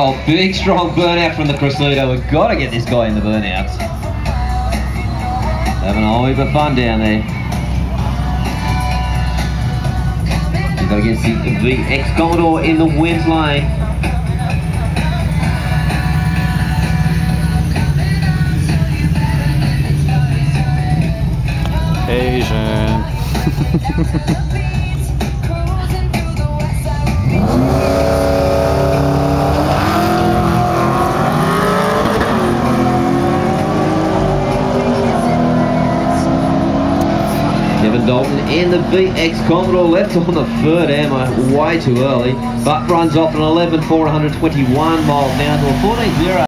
Oh, big strong burnout from the Cressida. We've got to get this guy in the burnouts. Having a whole heap of fun down there. You've got to get the ex-Commodore in the wind lane. Asian. Kevin Dalton in the VX Commodore, left on the third ammo way too early, but runs off an 11.421 miles now to a 14.0.